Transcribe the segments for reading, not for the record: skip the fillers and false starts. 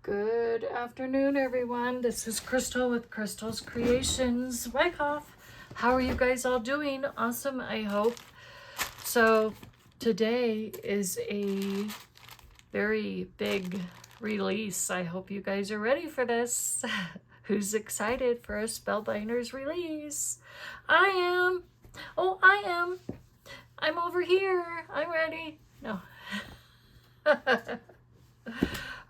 Good afternoon, everyone. This is Crystal with Crystal's Creations. Wyckoff. How are you guys all doing? Awesome, I hope. So today is a very big release. I hope you guys are ready for this. Who's excited for a Spellbinders release? I am. Oh, I am. I'm over here. I'm ready. No.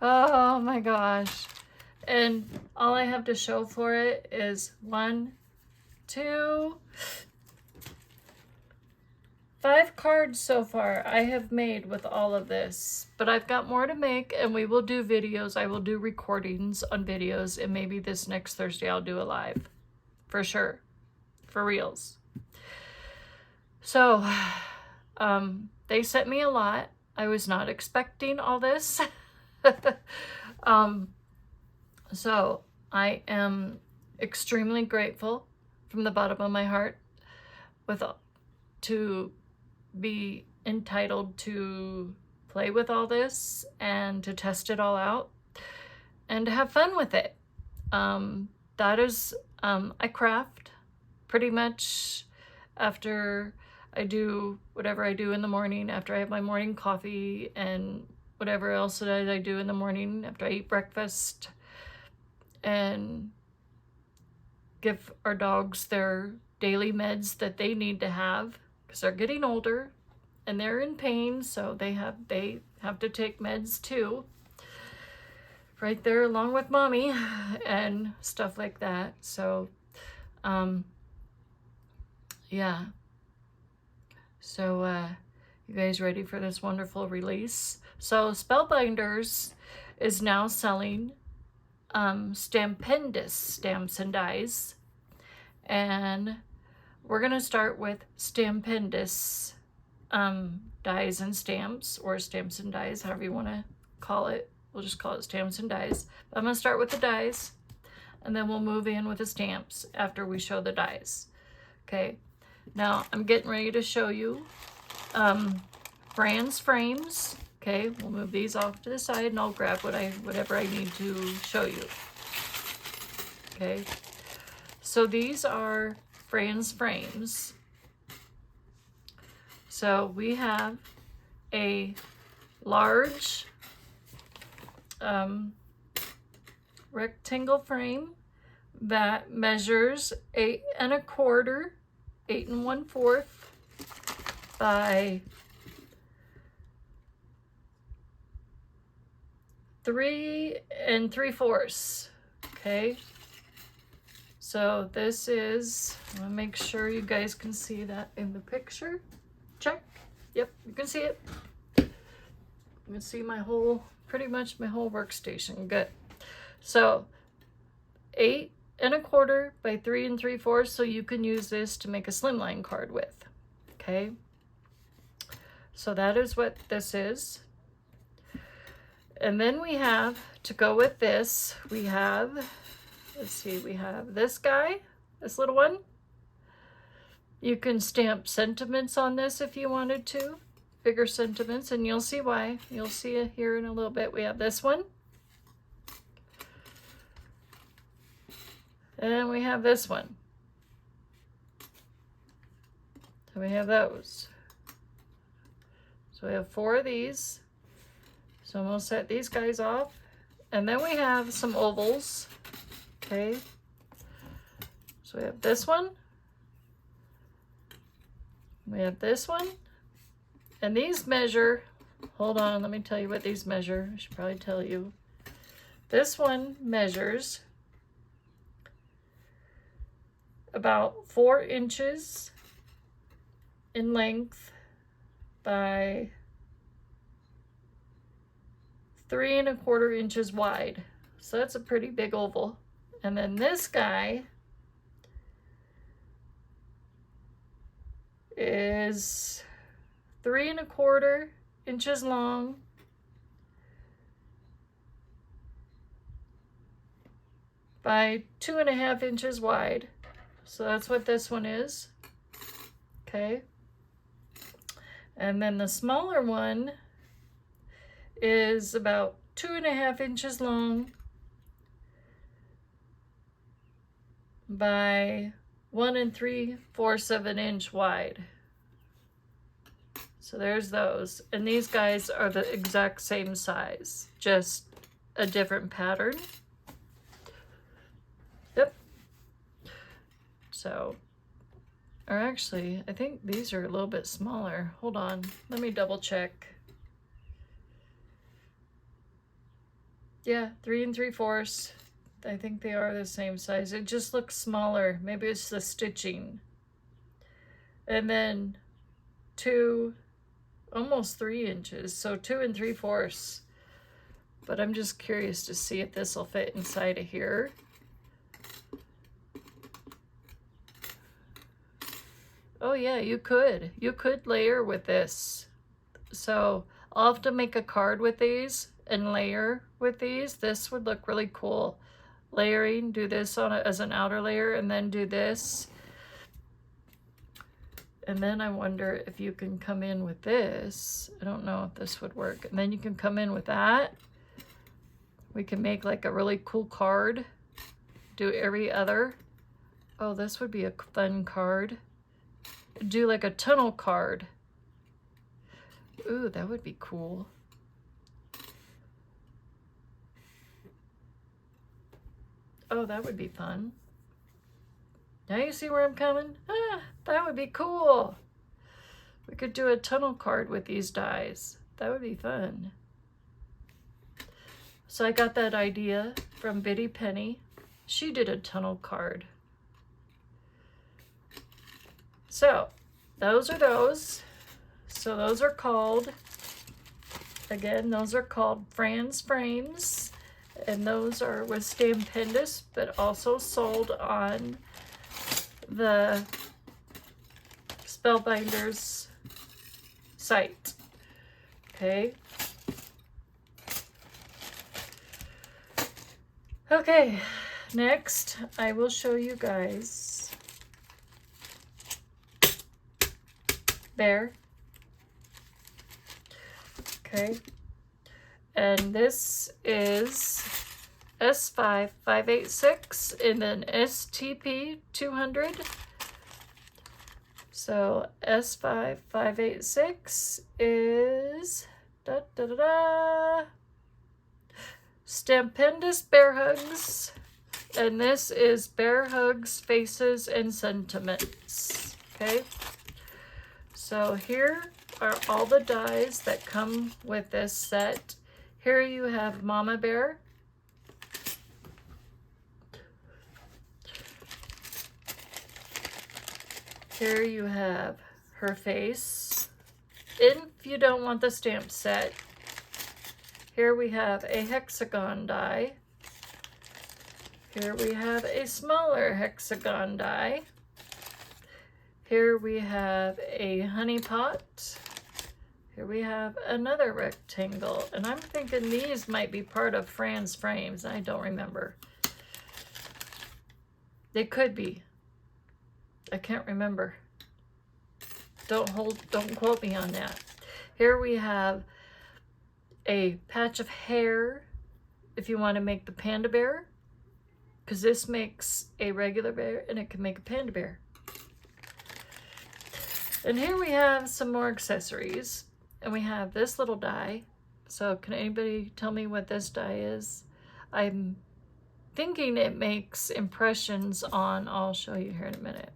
Oh my gosh. And all I have to show for it is 1, 2, 5 cards so far I have made with all of this. But I've got more to make, and we will do videos. I will do recordings on videos, and maybe this next Thursday I'll do a live. For sure. For reals. So, they sent me a lot. I was not expecting all this. So I am extremely grateful from the bottom of my heart to be entitled to play with all this and to test it all out and to have fun with it. That is, I craft pretty much after I do whatever I do in the morning, after I have my morning coffee and whatever else that I do in the morning after I eat breakfast, and give our dogs their daily meds that they need to have because they're getting older and they're in pain, so they have to take meds too, right there along with mommy and stuff like that. So yeah, so you guys ready for this wonderful release? So Spellbinders is now selling Spellbinders stamps and dies, and we're gonna start with Spellbinders dies and stamps, or stamps and dies, however you want to call it. We'll just call it stamps and dies. But I'm gonna start with the dies, and then we'll move in with the stamps after we show the dies. Okay, now I'm getting ready to show you Fran's frames. Okay, we'll move these off to the side and I'll grab whatever I need to show you. Okay, so these are Fran's frames. So we have a large rectangle frame that measures 8 1/4, 8 1/4 by 3 3/4. Okay, so this is, I'm gonna make sure you guys can see that in the picture. Check. Yep, you can see it. You can see pretty much my whole workstation. Good. So 8 1/4 by 3 3/4, so you can use this to make a slimline card with. Okay, so that is what this is. And then we have, to go with this, we have, let's see, we have this guy, this little one. You can stamp sentiments on this if you wanted to, bigger sentiments, and you'll see why. You'll see it here in a little bit. We have this one. And we have this one. So we have those. So we have 4 of these. So we'll set these guys off. And then we have some ovals. Okay. So we have this one. We have this one. And these measure, hold on, let me tell you what these measure. I should probably tell you. This one measures about 4 inches in length by 3 1/4 inches wide. So that's a pretty big oval. And then this guy is 3 1/4 inches long by 2 1/2 inches wide. So that's what this one is. Okay. And then the smaller one is about 2.5 inches long by 1 3/4 of an inch wide. So there's those. And these guys are the exact same size, just a different pattern. Yep. So, or actually, I think these are a little bit smaller. Hold on, let me double check. Yeah, 3 3/4. I think they are the same size. It just looks smaller. Maybe it's the stitching. And then 2, almost 3 inches. So 2 3/4. But I'm just curious to see if this will fit inside of here. Oh yeah, you could. You could layer with this. So I'll have to make a card with these and layer with these. This would look really cool. Layering, do this on as an outer layer, and then do this. And then I wonder if you can come in with this. I don't know if this would work. And then you can come in with that. We can make like a really cool card. Do every other. Oh, this would be a fun card. Do like a tunnel card. Ooh, that would be cool. Oh, that would be fun. Now you see where I'm coming? Ah, that would be cool. We could do a tunnel card with these dies. That would be fun. So I got that idea from Biddy Penny. She did a tunnel card. So those are those. So those are called, again, those are called Fran's Frames. And those are with Spellbinders, but also sold on the Spellbinders site. Okay. Okay, next I will show you guys Pear. Okay. And this is S5 586 and then STP 200. So S5 586 is Stupendous Bear Hugs, and this is Bear Hugs, Faces, and Sentiments. Okay, so here are all the dies that come with this set. Here you have Mama Bear. Here you have her face. If you don't want the stamp set, here we have a hexagon die. Here we have a smaller hexagon die. Here we have a honey pot. Here we have another rectangle. And I'm thinking these might be part of Fran's Frames. I don't remember. They could be. I can't remember. Don't quote me on that. Here we have a patch of hair if you want to make the panda bear, because this makes a regular bear and it can make a panda bear. And here we have some more accessories, and we have this little die. So can anybody tell me what this die is? I'm thinking it makes impressions on, I'll show you here in a minute.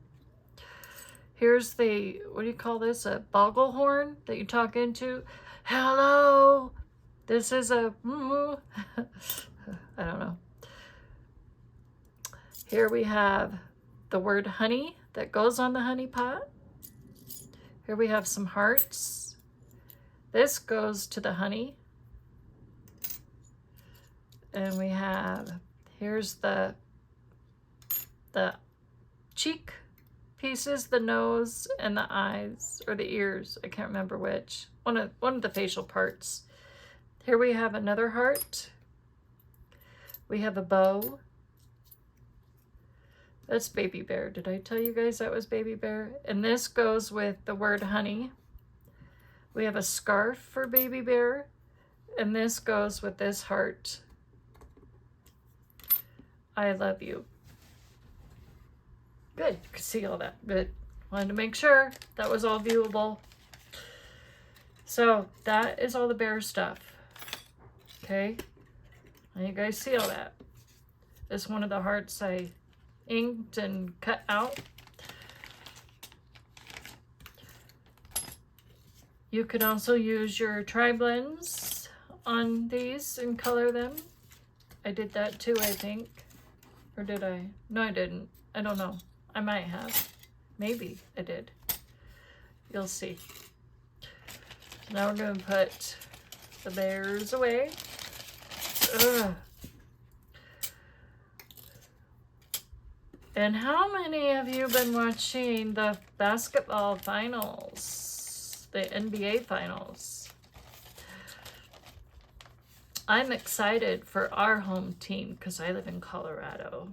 Here's the, what do you call this? A boggle horn that you talk into. Hello. This is a, I don't know. Here we have the word honey that goes on the honey pot. Here we have some hearts. This goes to the honey. And we have, here's the cheek pieces, the nose and the eyes, or the ears, I can't remember which. One of the facial parts. Here we have another heart. We have a bow. That's Baby Bear. Did I tell you guys that was Baby Bear? And this goes with the word honey. We have a scarf for Baby Bear. And this goes with this heart. I love you. Good, you can see all that. Good. Wanted to make sure that was all viewable. So that is all the bear stuff. Okay. And you guys see all that. This one of the hearts I inked and cut out. You can also use your tri-blends on these and color them. I did that too, I think. Or did I? No, I didn't. I don't know. I might have. Maybe I did. You'll see. Now we're going to put the bears away. Ugh. And how many of you been watching the basketball finals? The NBA finals? I'm excited for our home team because I live in Colorado.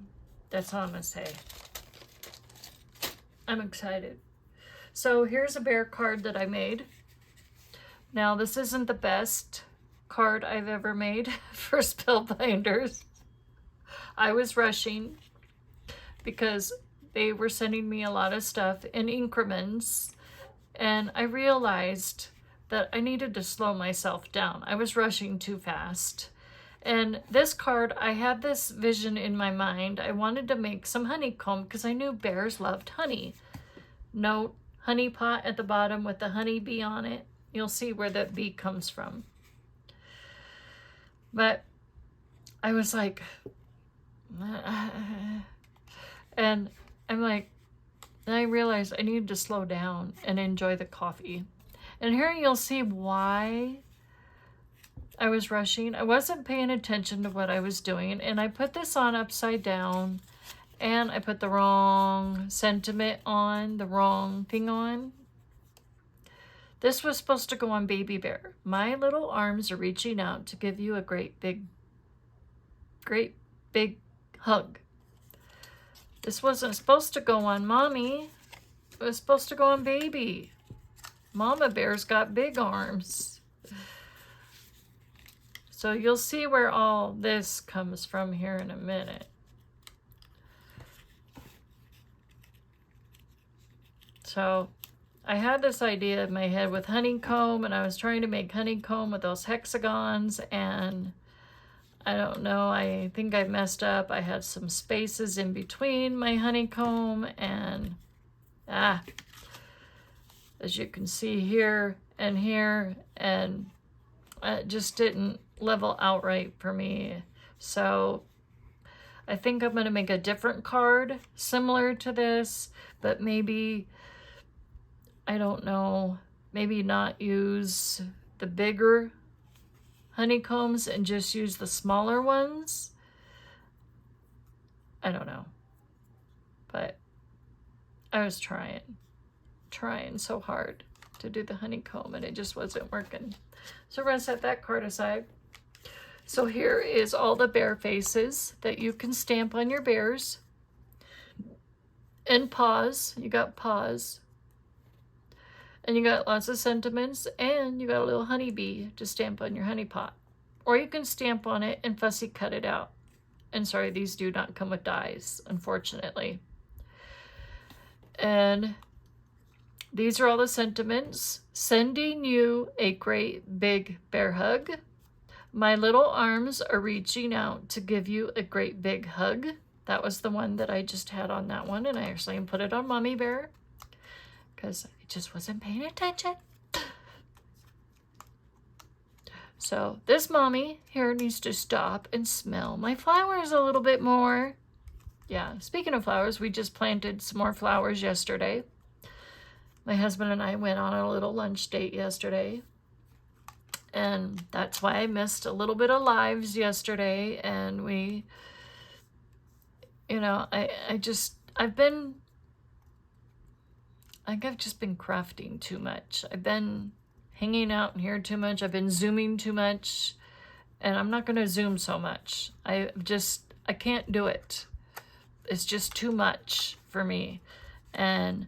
That's all I'm going to say. I'm excited. So here's a bear card that I made. Now this isn't the best card I've ever made for Spellbinders. I was rushing because they were sending me a lot of stuff in increments, and I realized that I needed to slow myself down. I was rushing too fast. And this card, I had this vision in my mind. I wanted to make some honeycomb because I knew bears loved honey. Note, honey pot at the bottom with the honey bee on it. You'll see where that bee comes from. But I was like, and I'm like, and I realized I needed to slow down and enjoy the coffee. And here you'll see why I was rushing. I wasn't paying attention to what I was doing, and I put this on upside down, and I put the wrong sentiment on, the wrong thing on. This was supposed to go on Baby Bear. My little arms are reaching out to give you a great big hug. This wasn't supposed to go on Mommy. It was supposed to go on Baby. Mama Bear's got big arms. So you'll see where all this comes from here in a minute. So I had this idea in my head with honeycomb, and I was trying to make honeycomb with those hexagons, and I don't know, I think I messed up. I had some spaces in between my honeycomb, and as you can see here, and it just didn't level out right for me. So I think I'm going to make a different card similar to this, but maybe, I don't know, maybe not use the bigger honeycombs and just use the smaller ones. I don't know, but I was trying so hard to do the honeycomb, and it just wasn't working. So we're going to set that card aside. So here is all the bear faces that you can stamp on your bears. And paws, you got paws. And you got lots of sentiments, and you got a little honeybee to stamp on your honey pot. Or you can stamp on it and fussy cut it out. And sorry, these do not come with dies, unfortunately. And these are all the sentiments. Sending you a great big bear hug. My little arms are reaching out to give you a great big hug. That was the one that I just had on that one, and I actually put it on Mommy Bear because I just wasn't paying attention. So this mommy here needs to stop and smell my flowers a little bit more. Yeah, speaking of flowers, we just planted some more flowers yesterday. My husband and I went on a little lunch date yesterday, and that's why I missed a little bit of lives yesterday. And we, you know, I've just been crafting too much. I've been hanging out in here too much. I've been zooming too much, and I'm not going to zoom so much. I can't do it. It's just too much for me. And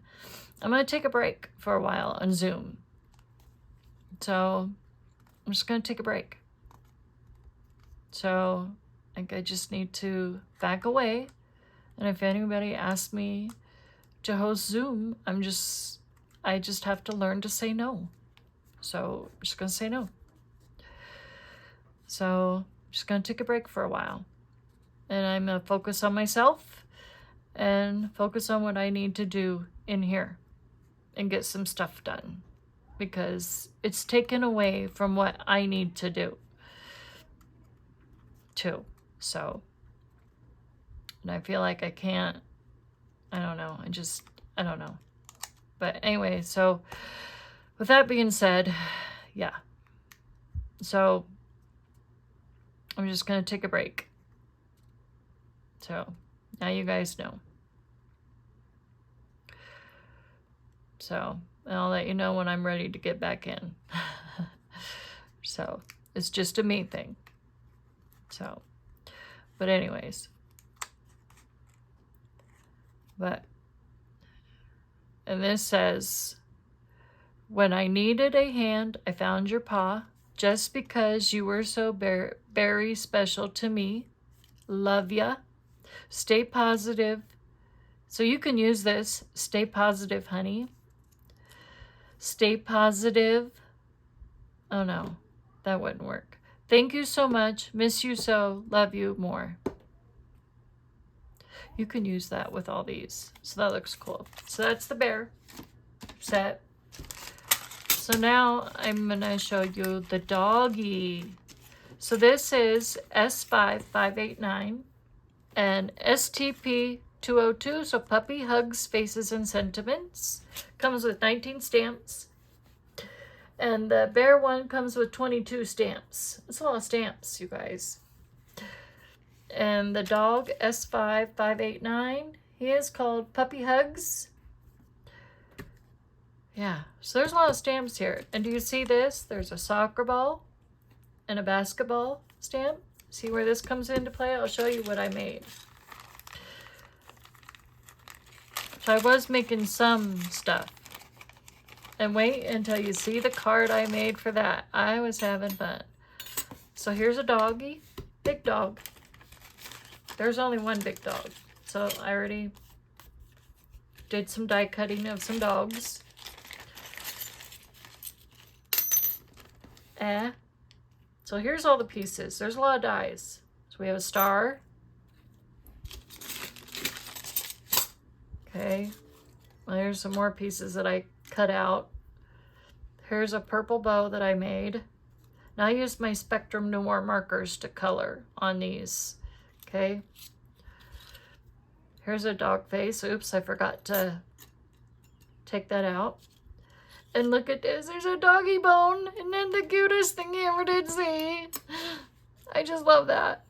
I'm going to take a break for a while on Zoom. So I'm just going to take a break. So I think I just need to back away. And if anybody asks me to host Zoom, I just have to learn to say no. So I'm just gonna say no. So I'm just gonna take a break for a while. And I'm gonna focus on myself and focus on what I need to do in here and get some stuff done, because it's taken away from what I need to do too. So, and I feel like I can't, I don't know. I don't know. But anyway, so with that being said, yeah. So I'm just going to take a break. So now you guys know. So I'll let you know when I'm ready to get back in. So it's just a me thing. So, but anyways. And this says, when I needed a hand, I found your paw. Just because you were so very special to me. Love ya. Stay positive. So you can use this. Stay positive, honey. Stay positive. Oh no, that wouldn't work. Thank you so much. Miss you so. Love you more. You can use that with all these. So that looks cool. So that's the bear set. So now I'm going to show you the doggy. So this is S5589 and STP 202. So Puppy Hugs, Faces, and Sentiments. Comes with 19 stamps. And the bear one comes with 22 stamps. It's a lot of stamps, you guys. And the dog, S5589, he is called Puppy Hugs. Yeah, so there's a lot of stamps here. And do you see this? There's a soccer ball and a basketball stamp. See where this comes into play? I'll show you what I made. So I was making some stuff. And wait until you see the card I made for that. I was having fun. So here's a doggy, big dog. There's only one big dog. So I already did some die cutting of some dogs. So here's all the pieces. There's a lot of dies. So we have a star. Okay. Well, here's some more pieces that I cut out. Here's a purple bow that I made. Now I used my Spectrum Noir markers to color on these. Okay. Here's a dog face. Oops, I forgot to take that out. And look at this. There's a doggy bone. And then the cutest thing you ever did see. I just love that.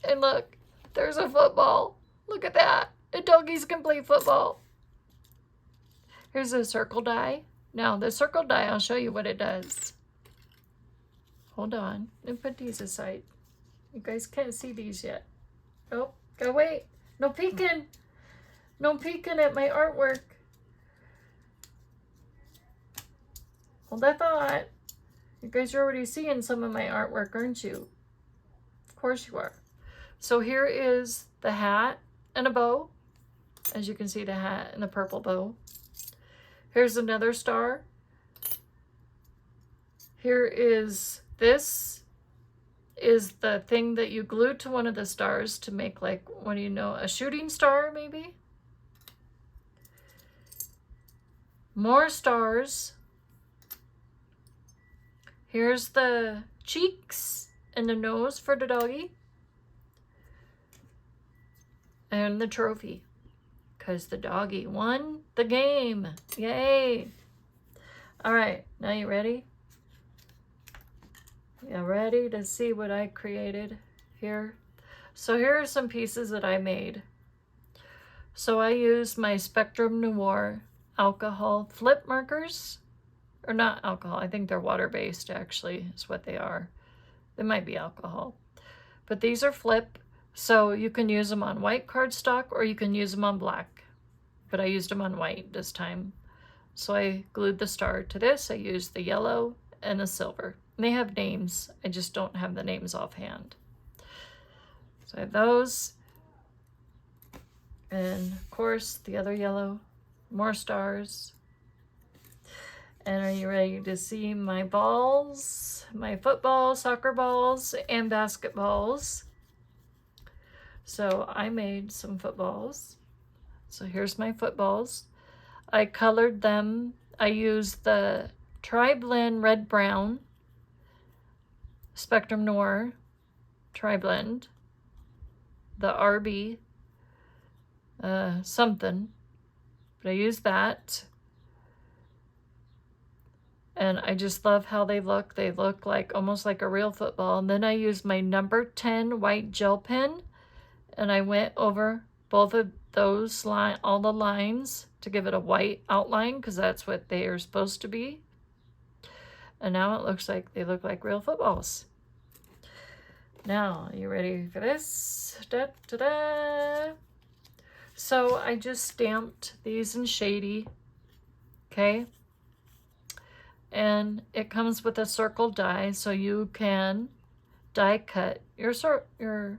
And look, there's a football. Look at that. The doggies can play football. Here's a circle die. Now, the circle die, I'll show you what it does. Hold on. And put these aside. You guys can't see these yet. Oh, go wait. No peeking. No peeking at my artwork. Hold that thought. You guys are already seeing some of my artwork, aren't you? Of course you are. So here is the hat and a bow. As you can see, the hat and the purple bow. Here's another star. Here is this. Is the thing that you glue to one of the stars to make, like, what do you know, a shooting star maybe? More stars. Here's the cheeks and the nose for the doggy. And the trophy. Because the doggy won the game. Yay! Alright, now you ready? You ready to see what I created here? So here are some pieces that I made. So I used my Spectrum Noir alcohol flip markers. Or not alcohol, I think they're water-based actually, is what they are. They might be alcohol. But these are flip, so you can use them on white cardstock or you can use them on black. But I used them on white this time. So I glued the star to this. I used the yellow and the silver. And they have names, I just don't have the names offhand. So I have those. And of course, the other yellow, more stars. And are you ready to see my balls? My football, soccer balls, and basketballs. So I made some footballs. So here's my footballs. I colored them. I used the Tri-Blend Red Brown, Spectrum Noir Tri-Blend, the RB something, but I used that. And I just love how they look. They look like almost like a real football. And then I used my number 10 white gel pen, and I went over both of those all the lines to give it a white outline, because that's what they are supposed to be. And now it looks like they look like real footballs. Now, are you ready for this? Da, da, da. So I just stamped these in shady, okay? And it comes with a circle die, so you can die cut your soccer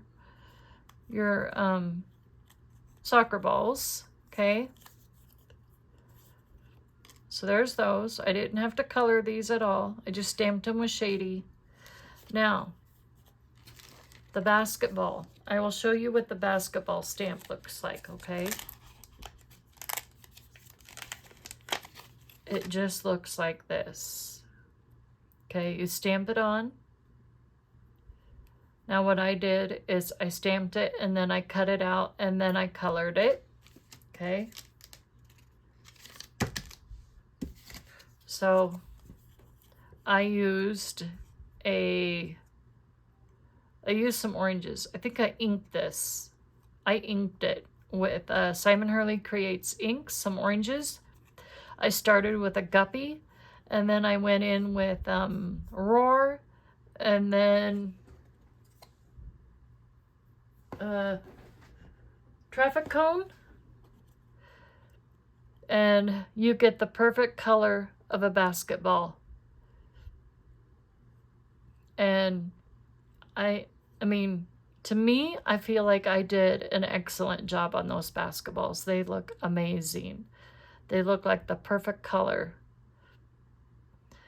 balls, okay? So there's those. I didn't have to color these at all. I just stamped them with shady. Now, the basketball. I will show you what the basketball stamp looks like, okay? It just looks like this. Okay, you stamp it on. Now what I did is I stamped it and then I cut it out and then I colored it. Okay. So I used some oranges. I think I inked this. I inked it with Simon Hurley Creates Inks, some oranges. I started with a guppy, and then I went in with Roar, and then traffic cone, and you get the perfect color of a basketball. And I mean, to me, I feel like I did an excellent job on those basketballs. They look amazing. They look like the perfect color.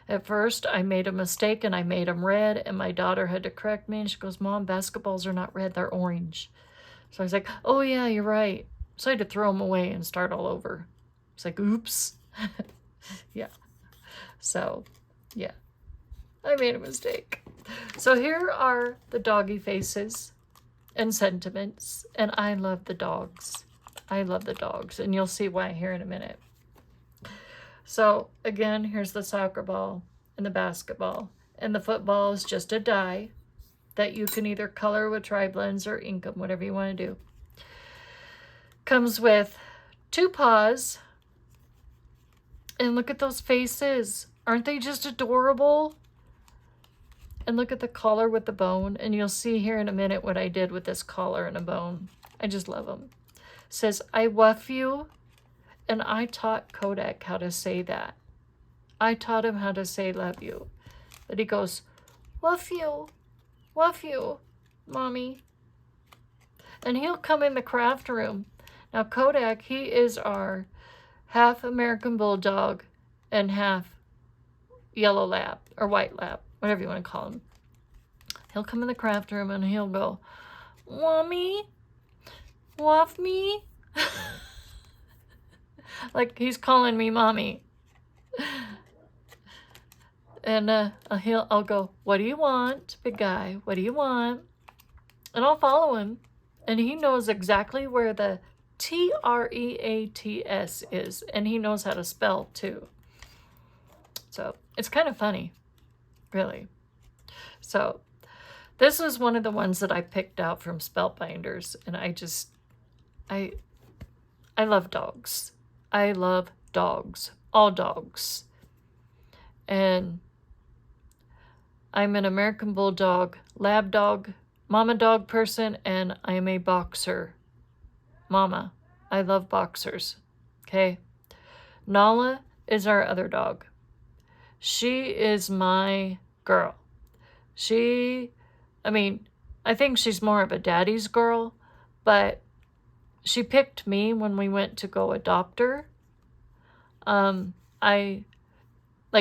At first, I made a mistake and I made them red, and my daughter had to correct me, and she goes, "Mom, basketballs are not red, they're orange." So I was like, "Oh yeah, you're right." So I had to throw them away and start all over. It's like, oops. Yeah. So, yeah. I made a mistake. So here are the doggy faces and sentiments, and I love the dogs. I love the dogs, and you'll see why here in a minute. So again, here's the soccer ball and the basketball, and the football is just a die that you can either color with tri-blends or ink them, whatever you want to do. Comes with 2 paws, and look at those faces. Aren't they just adorable? And look at the collar with the bone, and you'll see here in a minute what I did with this collar and a bone. I just love them. It says, "I wuff you." And I taught Kodak how to say that. I taught him how to say love you. But he goes, "Wuff you, Mommy." And he'll come in the craft room. Now Kodak, he is our half American Bulldog and half yellow lab or white lab, whatever you want to call him. He'll come in the craft room and he'll go, "Mommy, wuff me." Like he's calling me mommy. And I'll go, "What do you want, big guy? What do you want?" And I'll follow him. And he knows exactly where the TREATS is. And he knows how to spell too. So it's kind of funny, really. So this was one of the ones that I picked out from Spellbinders. And I love dogs. I love dogs, all dogs. And I'm an American Bulldog, lab dog, mama dog person, and I'm a boxer mama. I love boxers, okay? Nala is our other dog. She is my girl. I think she's more of a daddy's girl, but she picked me when we went to go adopt her. Like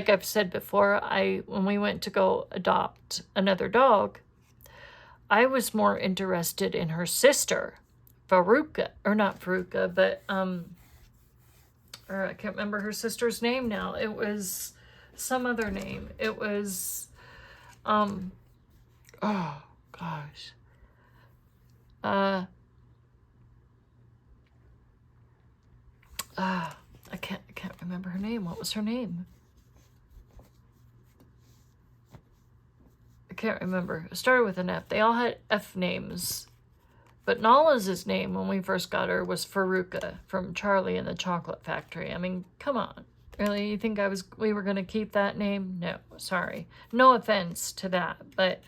I've said before, when we went to go adopt another dog, I was more interested in her sister, Faruka, or not Faruka, but or I can't remember her sister's name now. It was some other name. It was oh gosh. I can't remember her name. What was her name? I can't remember. It started with an F. They all had F names. But Nala's name when we first got her was Faruka from Charlie and the Chocolate Factory. I mean, come on. Really? You think we were going to keep that name? No, sorry. No offense to that, but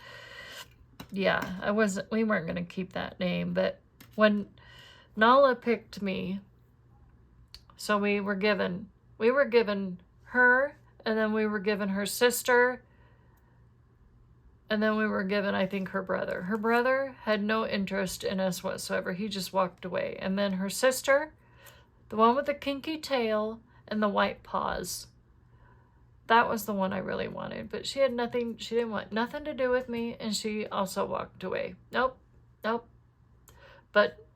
yeah, we weren't going to keep that name. But when Nala picked me, so we were given her, and then we were given her sister, and then we were given, I think, her brother. Her brother had no interest in us whatsoever. He just walked away. And then her sister, the one with the kinky tail and the white paws, that was the one I really wanted. But she didn't want nothing to do with me, and she also walked away. Nope. But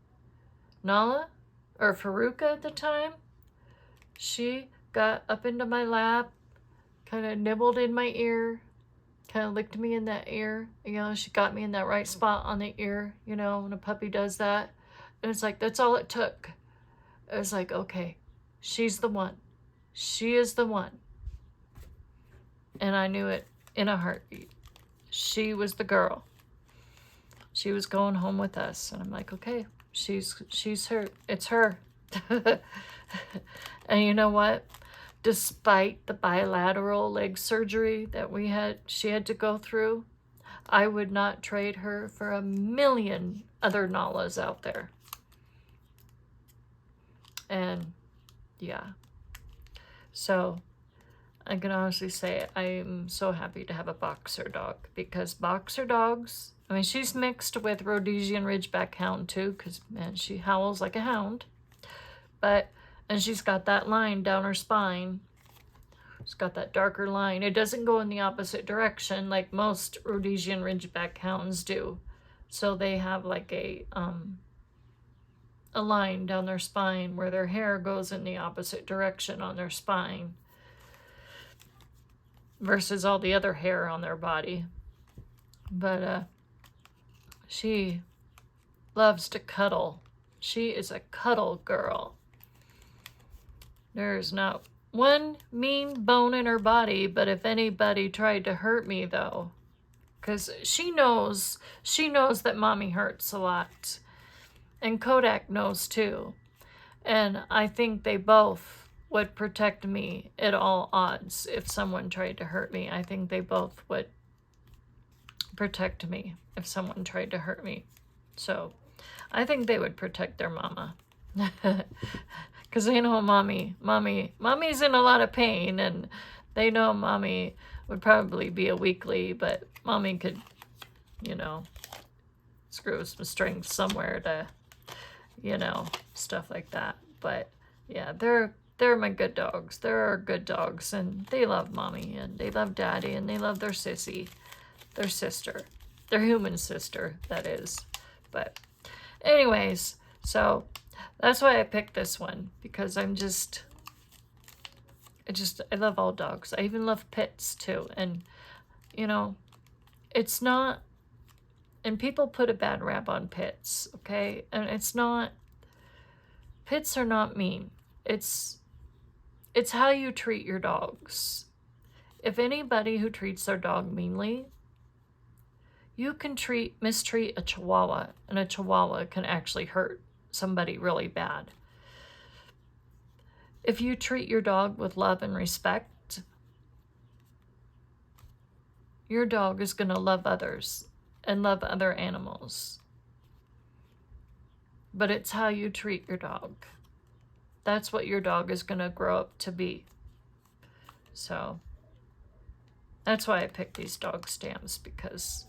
Nala, or Faruka at the time, she got up into my lap, kind of nibbled in my ear, kind of licked me in that ear. She got me in that right spot on the ear, when a puppy does that. And it's like, that's all it took. It was like, okay, she's the one. She is the one. And I knew it in a heartbeat. She was the girl. She was going home with us. And I'm like, okay, she's her. It's her. And you know what? Despite the bilateral leg surgery that she had to go through, I would not trade her for a million other Nalas out there. And yeah, so I can honestly say I'm so happy to have a boxer dog, because boxer dogs, I mean, she's mixed with Rhodesian Ridgeback Hound too, because man, she howls like a hound, and she's got that line down her spine. It's got that darker line. It doesn't go in the opposite direction like most Rhodesian Ridgeback Hounds do. So they have like a line down their spine where their hair goes in the opposite direction on their spine versus all the other hair on their body. But she loves to cuddle. She is a cuddle girl. There's not one mean bone in her body, but if anybody tried to hurt me, though, because she knows that mommy hurts a lot, and Kodak knows too, and I think they both would protect me at all odds. If someone tried to hurt me, I think they both would protect me if someone tried to hurt me. So I think they would protect their mama. Because they know mommy's in a lot of pain, and they know mommy would probably be a weakly, but mommy could, screw some strings somewhere to, stuff like that. But yeah, they're my good dogs. They're good dogs, and they love mommy, and they love daddy, and they love their sissy, their sister, their human sister, that is. But anyways, so that's why I picked this one, because I love all dogs. I even love pits too. And, it's not, and people put a bad rap on pits, okay? And it's not, pits are not mean. It's how you treat your dogs. If anybody who treats their dog meanly, you can mistreat a Chihuahua, and a Chihuahua can actually hurt somebody really bad. If you treat your dog with love and respect, your dog is going to love others and love other animals. But it's how you treat your dog. That's what your dog is going to grow up to be. So that's why I picked these dog stamps, because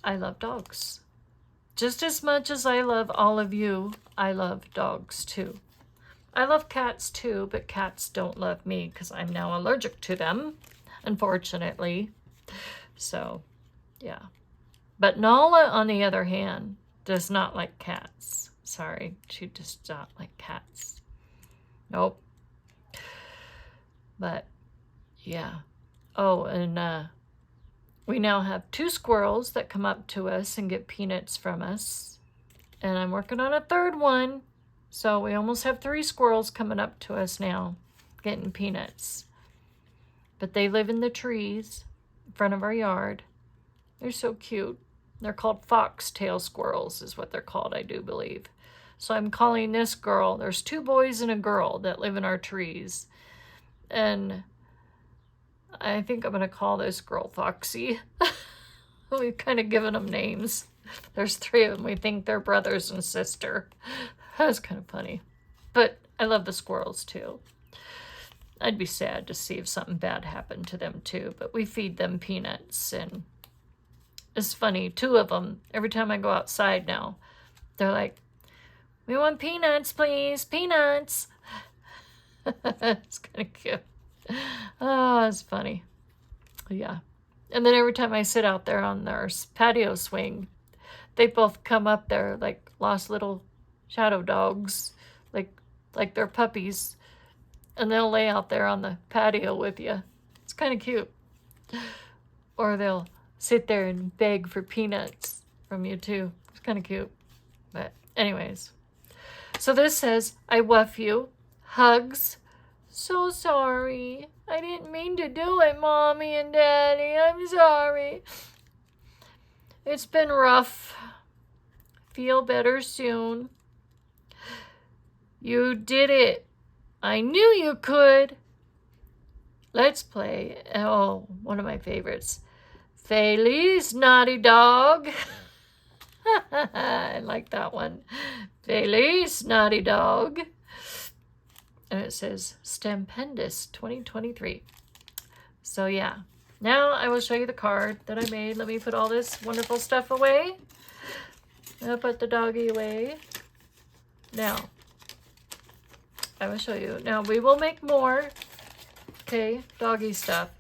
I love dogs. Just as much as I love all of you, I love dogs too. I love cats too, but cats don't love me because I'm now allergic to them, unfortunately. So, yeah. But Nala, on the other hand, does not like cats. Sorry, she does not like cats. Nope. But, yeah. Oh, and we now have 2 squirrels that come up to us and get peanuts from us. And I'm working on a 3rd one. So we almost have 3 squirrels coming up to us now, getting peanuts. But they live in the trees in front of our yard. They're so cute. They're called foxtail squirrels is what they're called, I do believe. So I'm calling this girl, there's 2 boys and a girl that live in our trees. And I think I'm going to call this girl Foxy. We've kind of given them names. There's 3 of them. We think they're brothers and sister. That's kind of funny. But I love the squirrels too. I'd be sad to see if something bad happened to them too. But we feed them peanuts. And it's funny. 2 of them, every time I go outside now, they're like, we want peanuts, please. Peanuts. It's kind of cute. Oh, it's funny. Yeah. And then every time I sit out there on their patio swing, they both come up there like lost little shadow dogs, like they're puppies, and they'll lay out there on the patio with you. It's kind of cute. Or they'll sit there and beg for peanuts from you too. It's kind of cute. But anyways, so this says, I wuff you. Hugs. So sorry. I didn't mean to do it, Mommy and Daddy. I'm sorry. It's been rough. Feel better soon. You did it. I knew you could. Let's play. Oh, one of my favorites. Feliz, naughty dog. I like that one. Feliz, naughty dog. And it says Spellbinders 2023. So yeah. Now I will show you the card that I made. Let me put all this wonderful stuff away. I'll put the doggy away. Now, I will show you. Now, we will make more, okay, doggy stuff.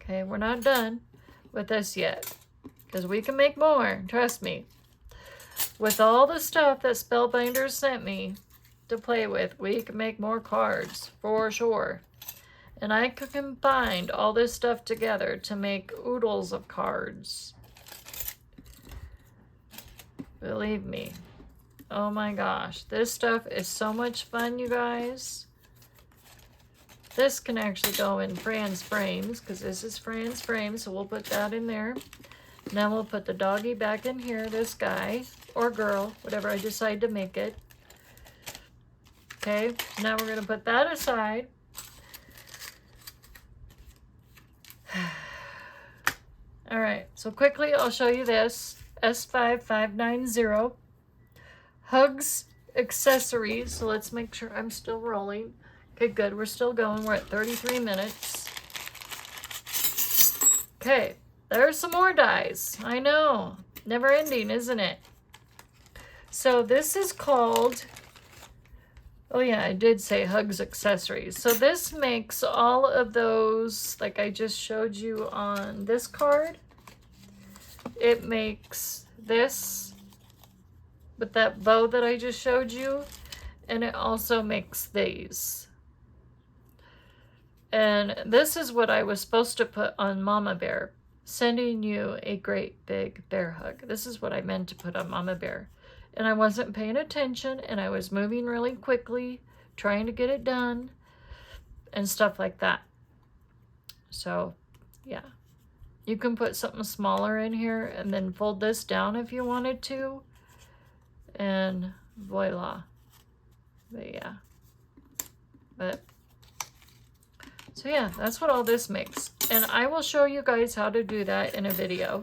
Okay, we're not done with this yet, because we can make more, trust me. With all the stuff that Spellbinders sent me to play with, we can make more cards, for sure. And I could combine all this stuff together to make oodles of cards. Believe me. Oh my gosh. This stuff is so much fun, you guys. This can actually go in Fran's frames, because this is Fran's frame, so we'll put that in there. And then we'll put the doggy back in here, this guy, or girl, whatever I decide to make it. Okay, now we're going to put that aside. All right, so quickly I'll show you this. S5590. Hugs accessories. So let's make sure I'm still rolling. Okay, good. We're still going. We're at 33 minutes. Okay, there's some more dies. I know. Never ending, isn't it? So this is called... Oh yeah, I did say Hugs accessories. So this makes all of those, like I just showed you on this card. It makes this with that bow that I just showed you. And it also makes these. And this is what I was supposed to put on Mama Bear. Sending you a great big bear hug. This is what I meant to put on Mama Bear. And I wasn't paying attention, and I was moving really quickly, trying to get it done, and stuff like that. So, yeah. You can put something smaller in here, and then fold this down if you wanted to. And voila. But yeah. So yeah, that's what all this makes. And I will show you guys how to do that in a video,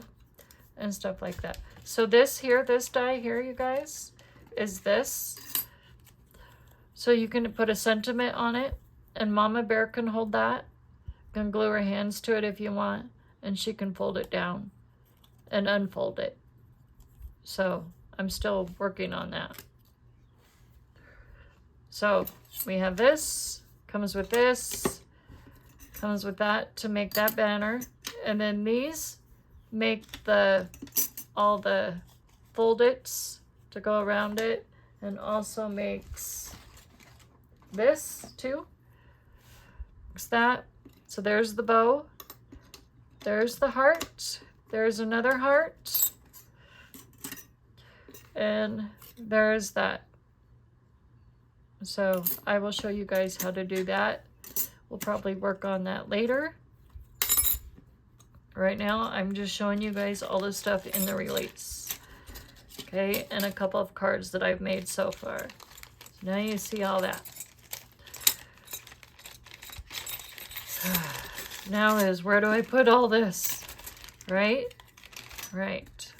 and stuff like that. So this here, this die here, you guys, is this. So you can put a sentiment on it, and Mama Bear can hold that. You can glue her hands to it if you want, and she can fold it down and unfold it. So I'm still working on that. So we have this, comes with this, comes with that to make that banner. And then these make all the foldits to go around it, and also makes this too. Makes that. So there's the bow. There's the heart. There's another heart. And there's that. So I will show you guys how to do that. We'll probably work on that later. Right now, I'm just showing you guys all the stuff in the release. Okay, and a couple of cards that I've made so far. So now you see all that. Now is, where do I put all this? Right? Right.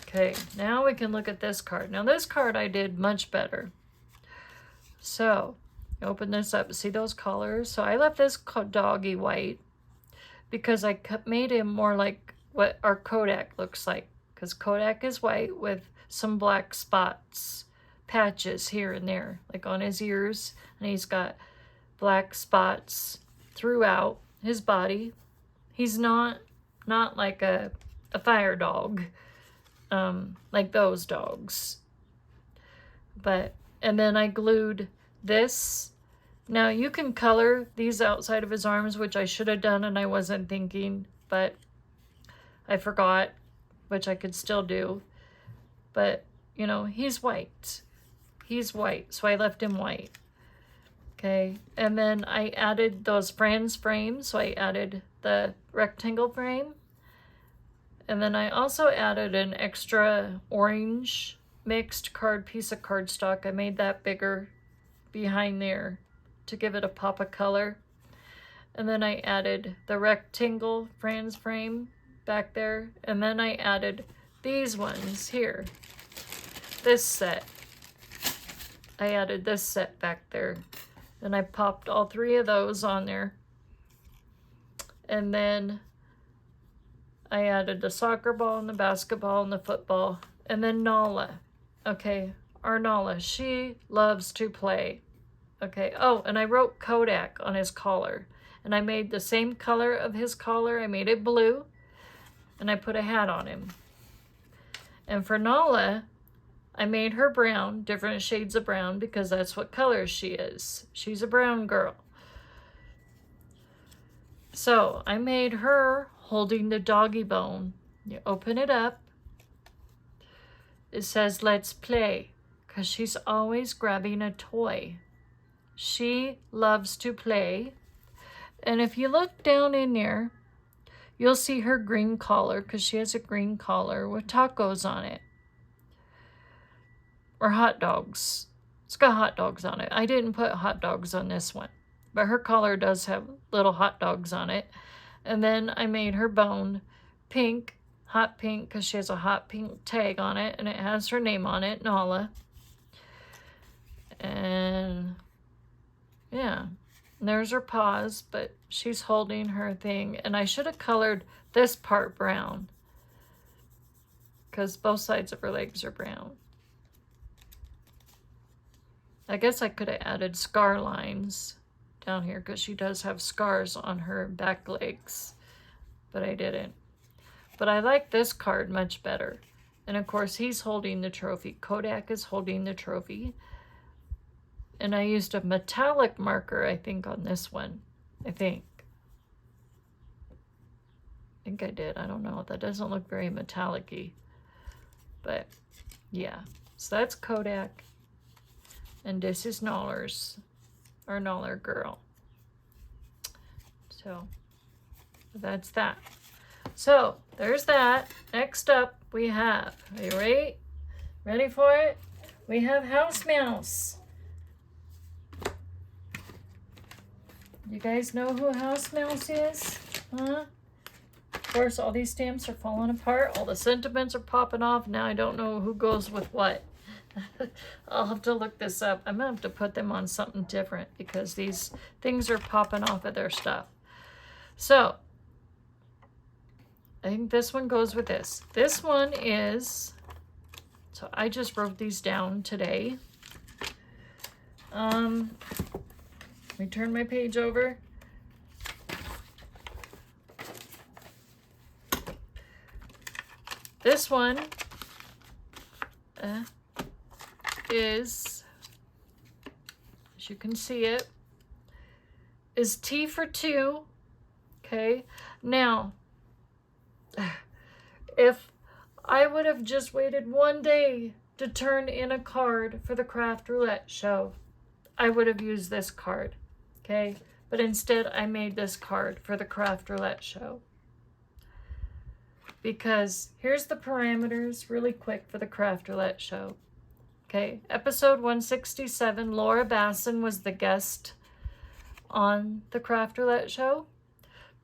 Okay, now we can look at this card. Now this card I did much better. So, open this up. See those colors? So I left this doggy white because I made him more like what our Kodak looks like. Because Kodak is white with some black spots, patches here and there, like on his ears. And he's got black spots throughout his body. He's not like a fire dog. Like those dogs. And then I glued this. Now you can color these outside of his arms, which I should have done and I wasn't thinking, but I forgot, which I could still do. But, you know, he's white. He's white, so I left him white. Okay, and then I added those friends frames, so I added the rectangle frame. And then I also added an extra orange mixed piece of cardstock. I made that bigger behind there to give it a pop of color. And then I added the rectangle friends frame back there. And then I added these ones here. This set. I added this set back there. And I popped all three of those on there. And then I added the soccer ball and the basketball and the football. And then Nala. Okay, our Nala, she loves to play. Okay, oh, and I wrote Kodak on his collar. And I made the same color of his collar. I made it blue. And I put a hat on him. And for Nala, I made her brown, different shades of brown, because that's what color she is. She's a brown girl. So I made her holding the doggy bone. You open it up. It says, let's play, because she's always grabbing a toy. She loves to play. And if you look down in there, you'll see her green collar, because she has a green collar with tacos on it. Or hot dogs. It's got hot dogs on it. I didn't put hot dogs on this one, but her collar does have little hot dogs on it. And then I made her bone pink, hot pink, because she has a hot pink tag on it, and it has her name on it, Nala. And yeah, and there's her paws, but she's holding her thing. And I should have colored this part brown, because both sides of her legs are brown. I guess I could have added scar lines down here, because she does have scars on her back legs, but I didn't. But I like this card much better. And of course, he's holding the trophy. Kodak is holding the trophy. And I used a metallic marker, I think, on this one. I think I did. I don't know. That doesn't look very metallic-y. But yeah. So that's Kodak. And this is Noller's. Our Noller girl. So that's that. So there's that. Next up we have, are you ready? Ready for it? We have House Mouse. You guys know who House Mouse is? Huh? Of course, all these stamps are falling apart. All the sentiments are popping off. Now I don't know who goes with what. I'll have to look this up. I'm gonna have to put them on something different, because these things are popping off of their stuff. So I think this one goes with this. This one is, so I just wrote these down today. Let me turn my page over. This one is, as you can see it, is T for 2. Okay, now, if I would have just waited one day to turn in a card for the craft roulette show, I would have used this card, okay? But instead, I made this card for the craft roulette show. Because here's the parameters really quick for the craft roulette show. Okay, episode 167, Laura Basson was the guest on the craft roulette show.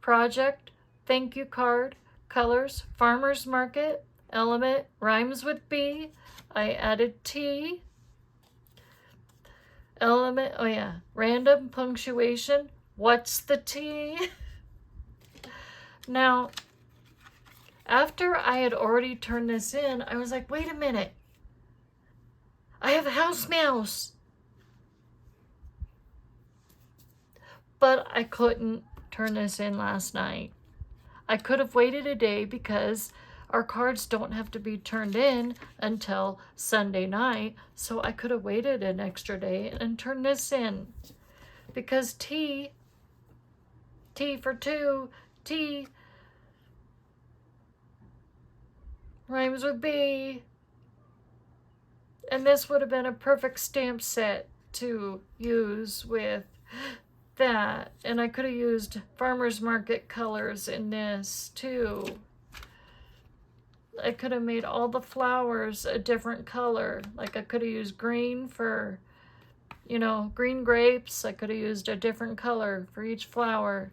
Project, thank you card, colors, farmer's market, element, rhymes with B. I added T. Element, oh yeah, random punctuation. What's the T? Now, after I had already turned this in, I was like, wait a minute. I have a house mouse. But I couldn't turn this in last night. I could have waited a day because our cards don't have to be turned in until Sunday night. So I could have waited an extra day and turned this in. Because T for 2, T rhymes with B. And this would have been a perfect stamp set to use with that. And I could have used farmer's market colors in this too. I could have made all the flowers a different color. Like I could have used green for, you know, green grapes. I could have used a different color for each flower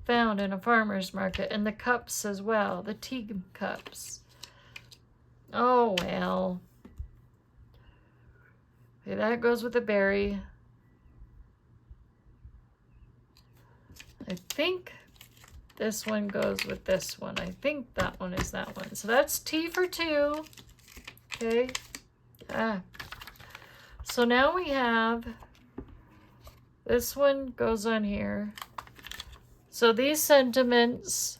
found in a farmer's market. And the cups as well, the tea cups. Oh, well. Okay, that goes with the berry. I think this one goes with this one. I think that one is that one. So that's T for 2. Okay. So now we have, this one goes on here. So these sentiments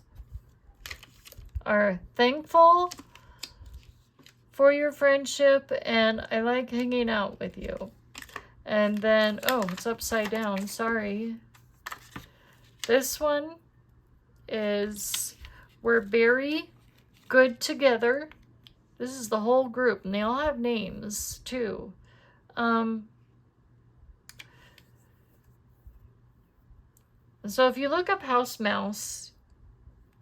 are thankful for your friendship and I like hanging out with you. And then, oh, it's upside down, sorry. This one is we're very good together. This is the whole group and they all have names too. So if you look up house mouse,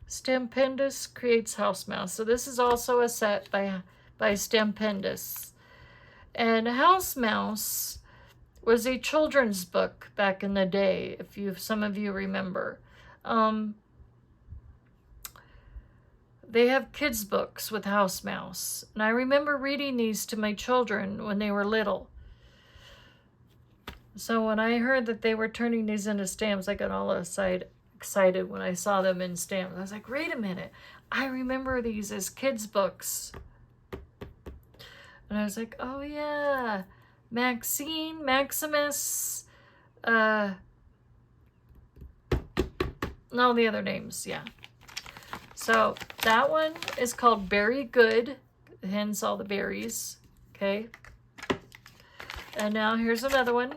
Spellbinders creates house mouse. So this is also a set by Spellbinders. And house mouse was a children's book back in the day, if some of you remember. They have kids' books with house mouse. And I remember reading these to my children when they were little. So when I heard that they were turning these into stamps, I got all excited when I saw them in stamps. I was like, wait a minute. I remember these as kids' books. And I was like, oh yeah. Maxine, Maximus, and all the other names, yeah. So that one is called Berry Good, hence all the berries, okay? And now here's another one.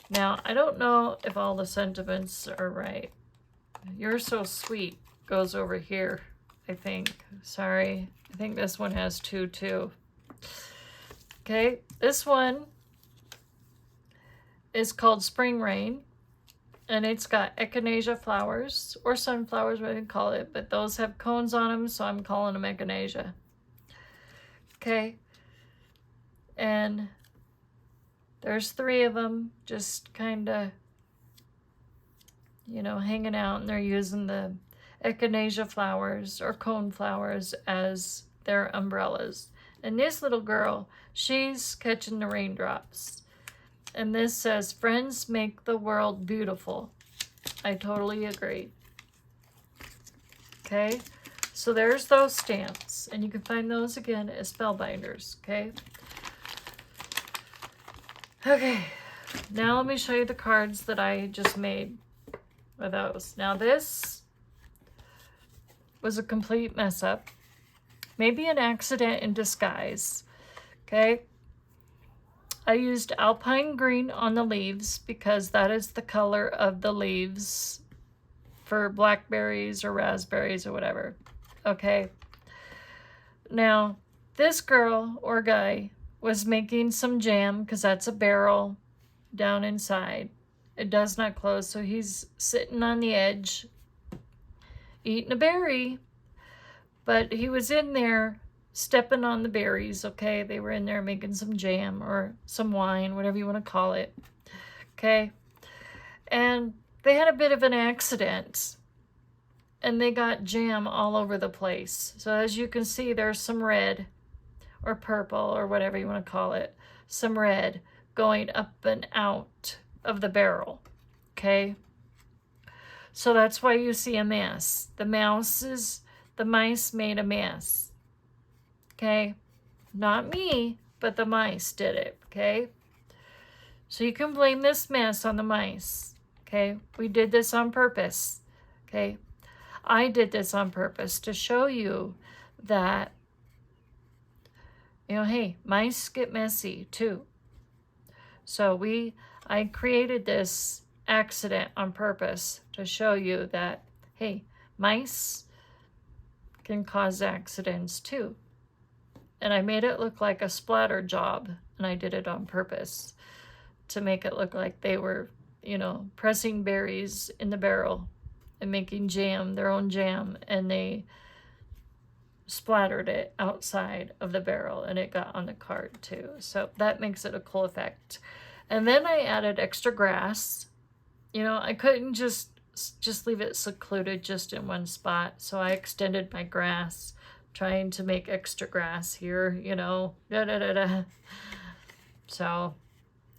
Now, I don't know if all the sentiments are right. You're so sweet goes over here, I think. Sorry. I think this one has 2 too. Okay, this one is called Spring Rain. And it's got echinacea flowers, or sunflowers, what I call it. But those have cones on them, so I'm calling them echinacea. Okay. And there's 3 of them, just kind of, you know, hanging out. And they're using the echinacea flowers or cone flowers as their umbrellas. And this little girl, she's catching the raindrops. And this says, friends make the world beautiful. I totally agree. Okay, so there's those stamps, and you can find those again at Spellbinders. Okay. Okay, now let me show you the cards that I just made with those. Now this was a complete mess up. Maybe an accident in disguise. Okay. I used alpine green on the leaves because that is the color of the leaves for blackberries or raspberries or whatever. Okay. Now, this girl or guy was making some jam because that's a barrel down inside. It does not close, so he's sitting on the edge eating a berry, but he was in there stepping on the berries. Okay, they were in there making some jam or some wine, whatever you want to call it. Okay, and they had a bit of an accident and they got jam all over the place. So as you can see, there's some red or purple or whatever you want to call it, some red going up and out of the barrel. Okay, so that's why you see a mess. The mice made a mess. Okay, not me, but the mice did it. Okay, so you can blame this mess on the mice. Okay, we did this on purpose. Okay, I did this on purpose to show you that, you know, hey, mice get messy too. So I created this accident on purpose to show you that, hey, mice can cause accidents too. And I made it look like a splatter job, and I did it on purpose to make it look like they were, you know, pressing berries in the barrel and making jam, their own jam, and they splattered it outside of the barrel and it got on the card too. So that makes it a cool effect. And then I added extra grass. You know, I couldn't just leave it secluded just in one spot, so I extended my grass, trying to make extra grass here, you know, So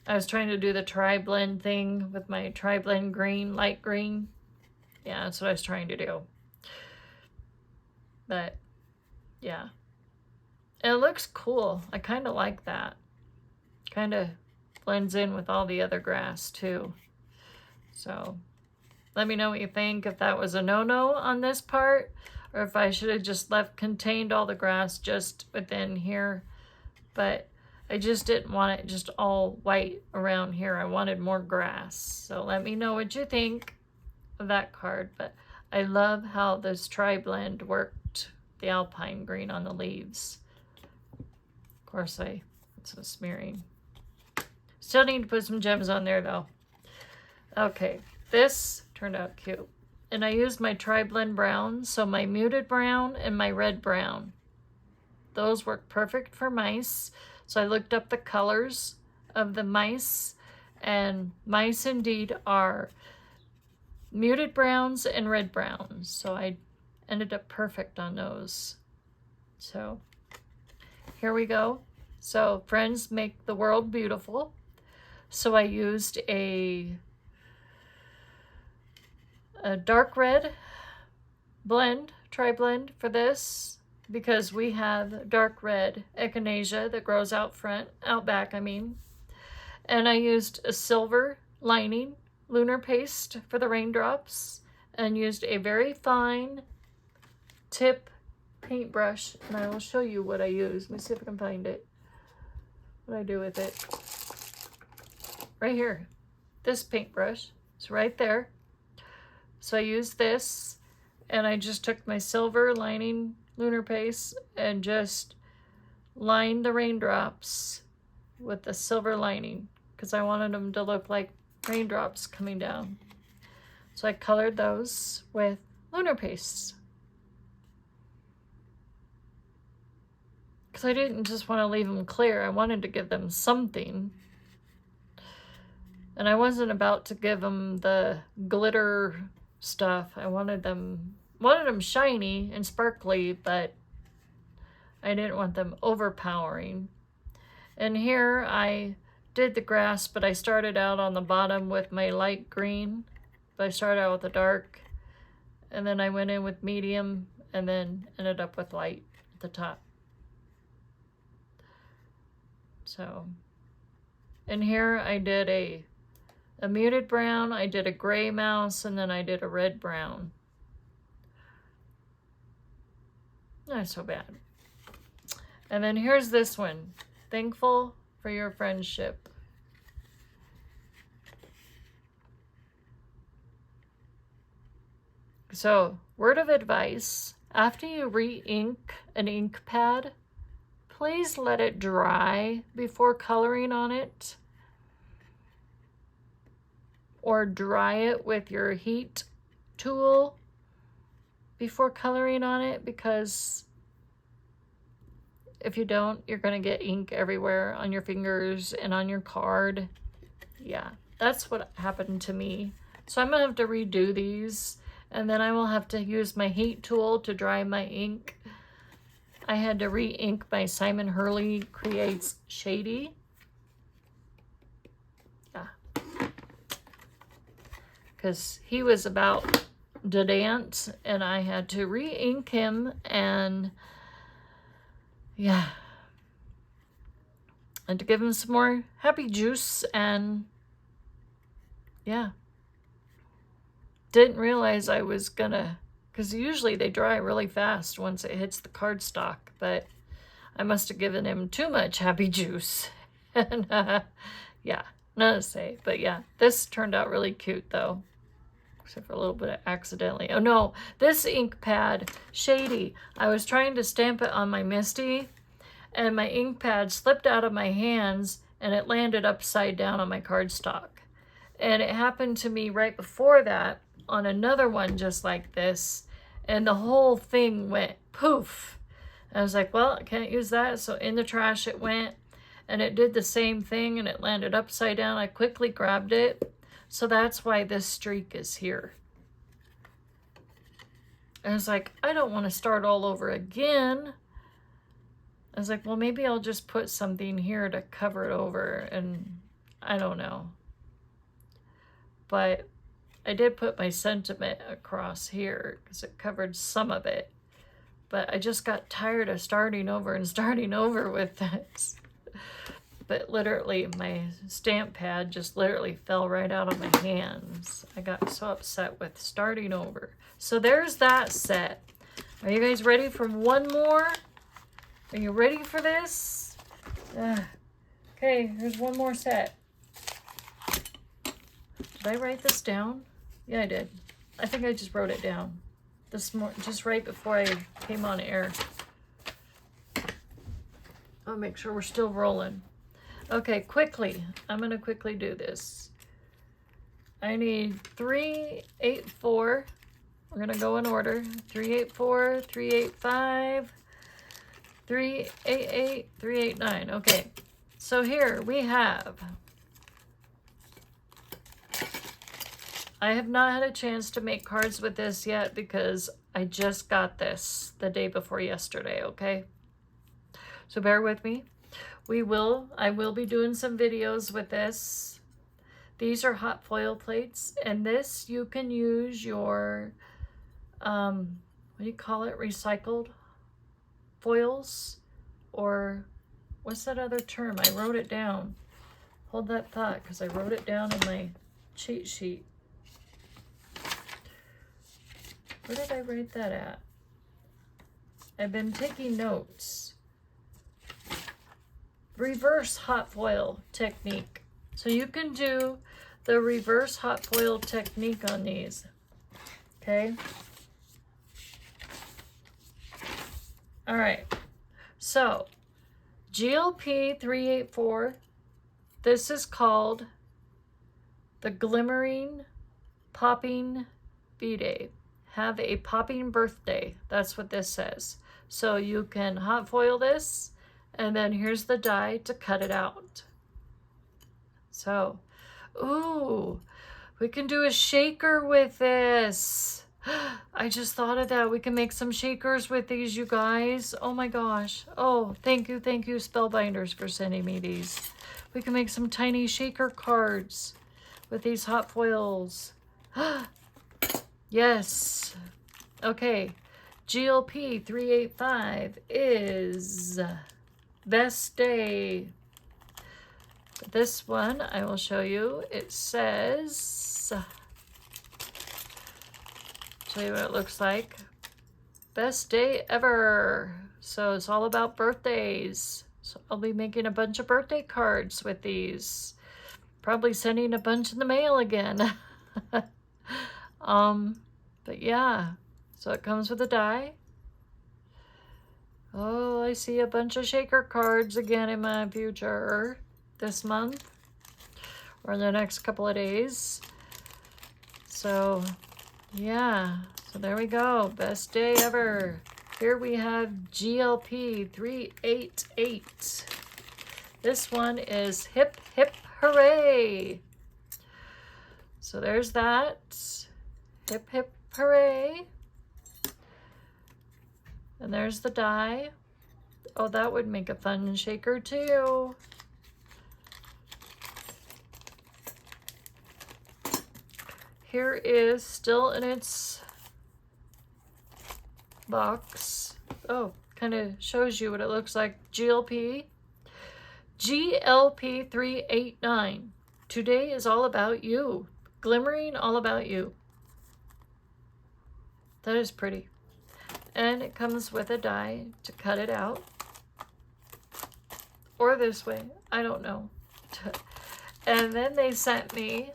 I was trying to do the tri-blend thing with my tri-blend green, light green. Yeah, that's what I was trying to do. But yeah, and it looks cool. I kind of like that. Kind of blends in with all the other grass too. So let me know what you think, if that was a no-no on this part, or if I should have just contained all the grass just within here. But I just didn't want it just all white around here. I wanted more grass. So let me know what you think of that card. But I love how this tri-blend worked, the alpine green on the leaves. Of course, I put some smearing. Still need to put some gems on there though. Okay, this turned out cute. And I used my tri-blend brown, so my muted brown and my red brown. Those work perfect for mice. So I looked up the colors of the mice, and mice indeed are muted browns and red browns. So I ended up perfect on those. So here we go. So friends make the world beautiful. So I used a dark red blend, tri-blend for this, because we have dark red echinacea that grows out back, and I used a silver lining lunar paste for the raindrops, and used a very fine tip paintbrush, and I will show you what I use. Let me see if I can find it, what I do with it. Right here, this paintbrush, it's right there. So I used this, and I just took my silver lining lunar paste and just lined the raindrops with the silver lining because I wanted them to look like raindrops coming down. So I colored those with lunar paste. Because I didn't just want to leave them clear, I wanted to give them something. And I wasn't about to give them the glitter stuff. I wanted them shiny and sparkly, but I didn't want them overpowering. And here I did the grass, but I started out on the bottom with my light green But I started out with a dark, and then I went in with medium, and then ended up with light at the top. So, and here I did a muted brown, I did a gray mouse, and then I did a red brown. Not so bad. And then here's this one. Thankful for your friendship. So, word of advice, after you re-ink an ink pad, please let it dry before coloring on it. Or dry it with your heat tool before coloring on it, because if you don't, you're going to get ink everywhere on your fingers and on your card. Yeah, that's what happened to me. So I'm going to have to redo these, and then I will have to use my heat tool to dry my ink. I had to re-ink my Simon Hurley Creates Shady. Yeah. Because he was about to dance, and I had to re-ink him, and yeah. And to give him some more happy juice, and yeah. Didn't realize I was gonna, because usually they dry really fast once it hits the cardstock, but I must have given him too much happy juice. And yeah, none to say, but yeah, this turned out really cute though. Except for a little bit of accidentally. Oh no, this ink pad, Shady, I was trying to stamp it on my Misty, and my ink pad slipped out of my hands, and it landed upside down on my cardstock. And it happened to me right before that on another one just like this, and the whole thing went poof. I was like, well, I can't use that, so in the trash it went, and it did the same thing, and it landed upside down. I quickly grabbed it. So that's why this streak is here. I was like, I don't want to start all over again. I was like, well, maybe I'll just put something here to cover it over, and I don't know. But I did put my sentiment across here because it covered some of it. But I just got tired of starting over and starting over with this. But literally, my stamp pad just literally fell right out of my hands. I got so upset with starting over. So there's that set. Are you guys ready for one more? Are you ready for this? Okay, here's one more set. Did I write this down? Yeah, I did. I think I just wrote it down. Just right before I came on air. I'll make sure we're still rolling. Okay, quickly. I'm going to quickly do this. I need 3, 8, 4. We're going to go in order. 3, 8, 4, 3, 8, 5, 3, 8, 8, 3, 8, 9. Okay, so here we have. I have not had a chance to make cards with this yet because I just got this the day before yesterday, okay? So bear with me. I will be doing some videos with this. These are hot foil plates, and this you can use your, what do you call it? Recycled foils, or what's that other term? I wrote it down. Hold that thought, because I wrote it down in my cheat sheet. Where did I write that at? I've been taking notes. Reverse hot foil technique. So you can do the reverse hot foil technique on these. Okay. All right. So GLP 384. This is called the Glimmering Popping B-Day. Have a popping birthday. That's what this says. So you can hot foil this, and then here's the die to cut it out. So, ooh, we can do a shaker with this. I just thought of that. We can make some shakers with these, you guys. Oh my gosh. Oh, thank you, Spellbinders, for sending me these. We can make some tiny shaker cards with these hot foils. Yes. Okay. GLP 385 is best day. This one I will show you. It says, show you what it looks like. Best day ever. So it's all about birthdays. So I'll be making a bunch of birthday cards with these. Probably sending a bunch in the mail again. But yeah, so it comes with a die. Oh, I see a bunch of shaker cards again in my future this month or the next couple of days. So yeah, so there we go. Best day ever. Here we have GLP 388. This one is hip hip hooray. So there's that. Hip hip hooray. And there's the die. Oh, that would make a fun shaker too. Here is still in its box. Oh, kind of shows you what it looks like. GLP 389. Today is all about you. Glimmering all about you. That is pretty. And it comes with a die to cut it out. Or this way. I don't know. And then they sent me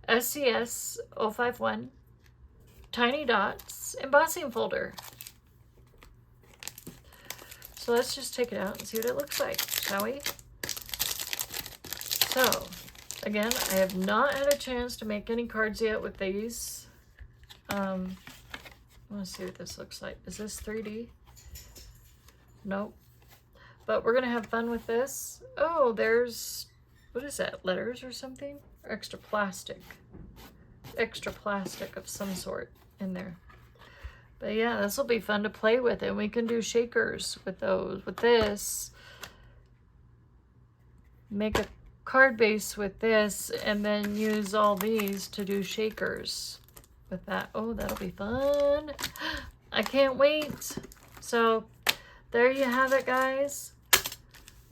SCS 051 Tiny Dots embossing folder. So let's just take it out and see what it looks like, shall we? So, again, I have not had a chance to make any cards yet with these. I want to see what this looks like. Is this 3D? Nope. But we're going to have fun with this. Oh, there's, what is that, letters or something? Or extra plastic. Extra plastic of some sort in there. But yeah, this will be fun to play with, and we can do shakers with those. With this, make a card base with this, and then use all these to do shakers with that. Oh, that'll be fun. I can't wait. So there you have it, guys.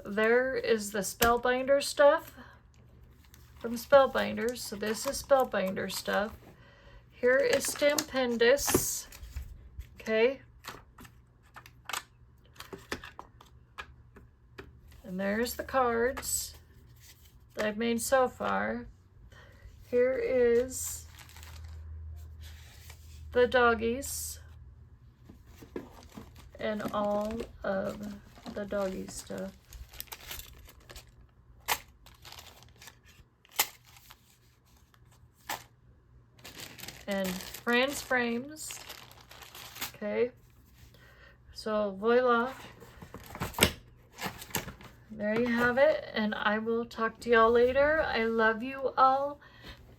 There is the Spellbinder stuff from Spellbinders. So this is Spellbinder stuff. Here is Spellbinders. Okay. And there's the cards that I've made so far. Here is the doggies and all of the doggy stuff. And Fran's frames. Okay, so voila, there you have it, and I will talk to y'all later. I love you all,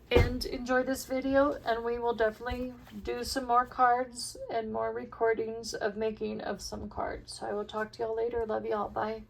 and enjoy this video, and we will definitely do some more cards and more recordings of making of some cards. So I will talk to y'all later. Love y'all. Bye.